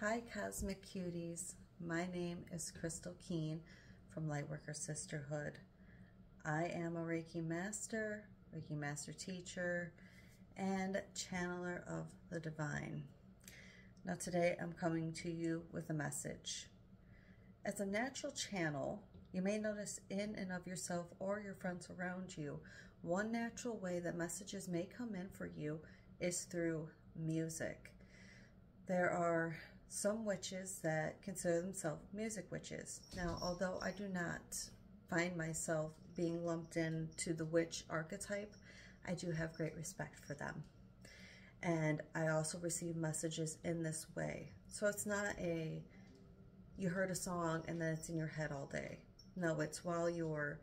Hi Cosmic Cuties, my name is Crystal Keene from Lightworker Sisterhood. I am a Reiki Master teacher, and channeler of the divine. Now today I'm coming to you with a message. As a natural channel, you may notice in and of yourself or your friends around you, one natural way that messages may come in for you is through music. There are some witches that consider themselves music witches. Now, although I do not find myself being lumped into the witch archetype, I do have great respect for them. And I also receive messages in this way. So it's not you heard a song and then it's in your head all day. No, it's while you're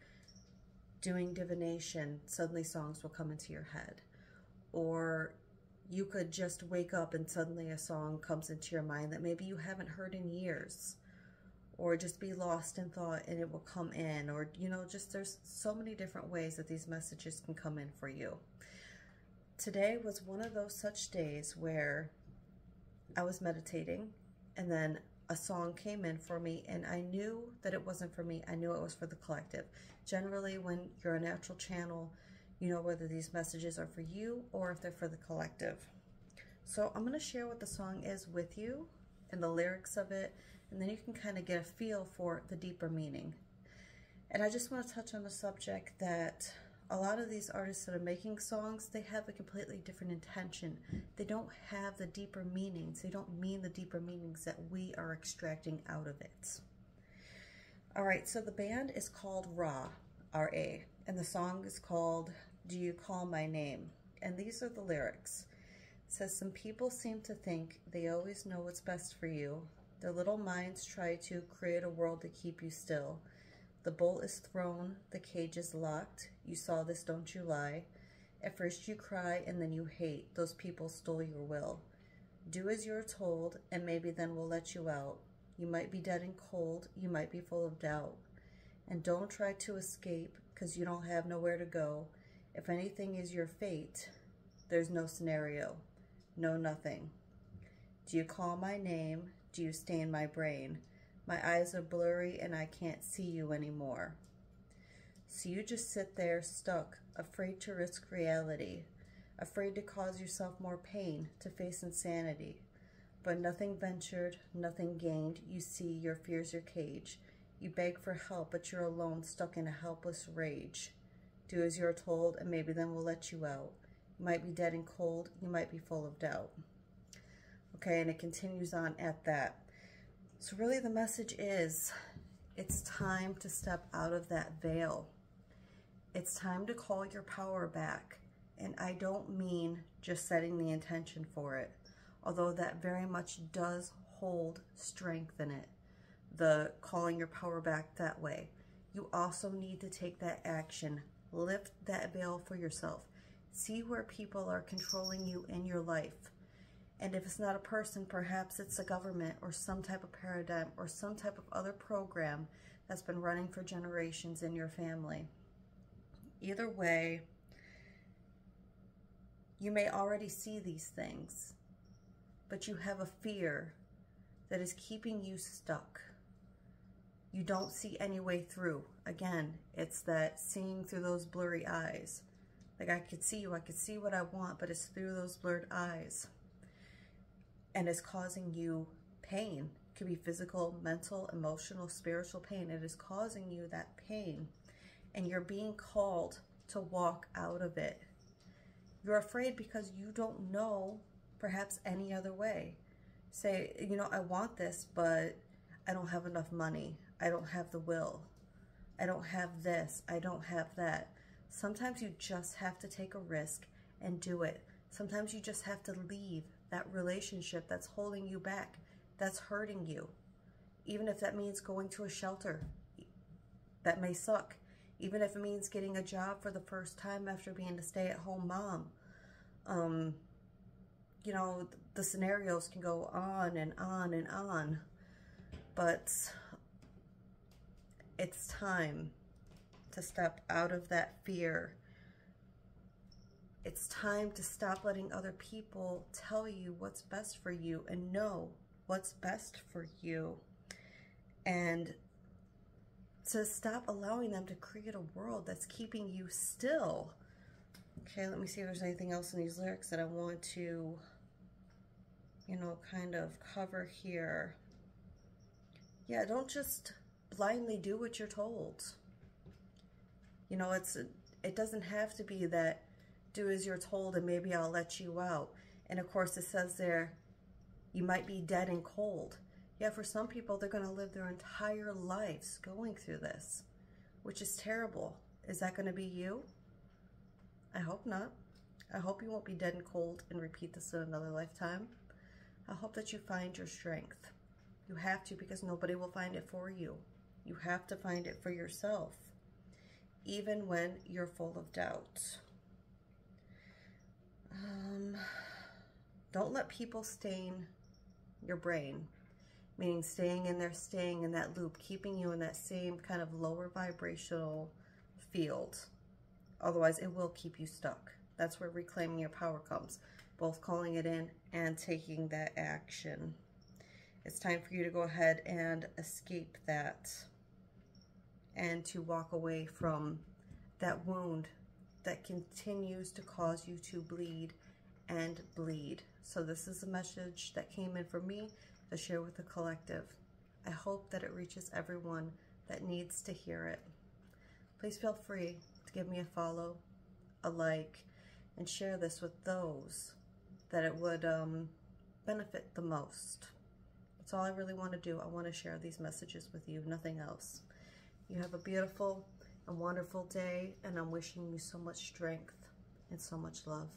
doing divination, suddenly songs will come into your head. Or you could just wake up and suddenly a song comes into your mind that maybe you haven't heard in years, or just be lost in thought and it will come in, or just there's so many different ways that these messages can come in for you. Today was one of those such days where I was meditating and then a song came in for me, and I knew that it wasn't for me. I knew it was for the collective. Generally, when you're a natural channel, you know whether these messages are for you or if they're for the collective. So I'm going to share what the song is with you and the lyrics of it, and then you can kind of get a feel for the deeper meaning. And I just want to touch on the subject that a lot of these artists that are making songs, they have a completely different intention. They don't have the deeper meanings. They don't mean the deeper meanings that we are extracting out of it. All right, so the band is called Ra, R-A, and the song is called Do You Call My Name? And these are the lyrics. It says, some people seem to think they always know what's best for you. Their little minds try to create a world to keep you still. The bolt is thrown, the cage is locked. You saw this, don't you lie. At first you cry and then you hate. Those people stole your will. Do as you're told and maybe then we'll let you out. You might be dead and cold, you might be full of doubt. And don't try to escape, because you don't have nowhere to go. If anything is your fate, there's no scenario, no nothing. Do you call my name? Do you stay in my brain? My eyes are blurry and I can't see you anymore. So you just sit there stuck, afraid to risk reality, afraid to cause yourself more pain, to face insanity. But nothing ventured, nothing gained. You see, your fear's your cage. You beg for help, but you're alone, stuck in a helpless rage. Do as you're told, and maybe then we'll let you out. You might be dead and cold, you might be full of doubt. Okay, and it continues on at that. So really the message is, it's time to step out of that veil. It's time to call your power back. And I don't mean just setting the intention for it, although that very much does hold strength in it. The calling your power back that way. You also need to take that action. Lift that veil for yourself. See where people are controlling you in your life. And if it's not a person, perhaps it's a government or some type of paradigm or some type of other program that's been running for generations in your family. Either way, you may already see these things, but you have a fear that is keeping you stuck. You don't see any way through. Again, it's that seeing through those blurry eyes. Like, I could see you, I could see what I want, but it's through those blurred eyes. And it's causing you pain. It could be physical, mental, emotional, spiritual pain. It is causing you that pain. And you're being called to walk out of it. You're afraid because you don't know perhaps any other way. Say, I want this, but I don't have enough money. I don't have the will. I don't have this. I don't have that. Sometimes you just have to take a risk and do it. Sometimes you just have to leave that relationship that's holding you back, that's hurting you. Even if that means going to a shelter, that may suck. Even if it means getting a job for the first time after being a stay-at-home mom. The scenarios can go on and on and on. But it's time to step out of that fear. It's time to stop letting other people tell you what's best for you and know what's best for you, and to stop allowing them to create a world that's keeping you still. Okay, let me see if there's anything else in these lyrics that I want to, you know, kind of cover here. Yeah, don't just blindly do what you're told. You know, it doesn't have to be that do as you're told and maybe I'll let you out. And of course it says there, you might be dead and cold. Yeah, for some people, they're going to live their entire lives going through this, which is terrible. Is that going to be you? I hope not. I hope you won't be dead and cold and repeat this in another lifetime. I hope that you find your strength. You have to, because nobody will find it for you. You have to find it for yourself, even when you're full of doubt. Don't let people stain your brain, meaning staying in that loop, keeping you in that same kind of lower vibrational field. Otherwise, it will keep you stuck. That's where reclaiming your power comes, both calling it in and taking that action. It's time for you to go ahead and escape that, and to walk away from that wound that continues to cause you to bleed and bleed. So this is a message that came in for me to share with the collective. I hope that it reaches everyone that needs to hear it. Please feel free to give me a follow, a like, and share this with those that it would benefit the most. That's all I really want to do. I want to share these messages with you, nothing else. You have a beautiful and wonderful day, and I'm wishing you so much strength and so much love.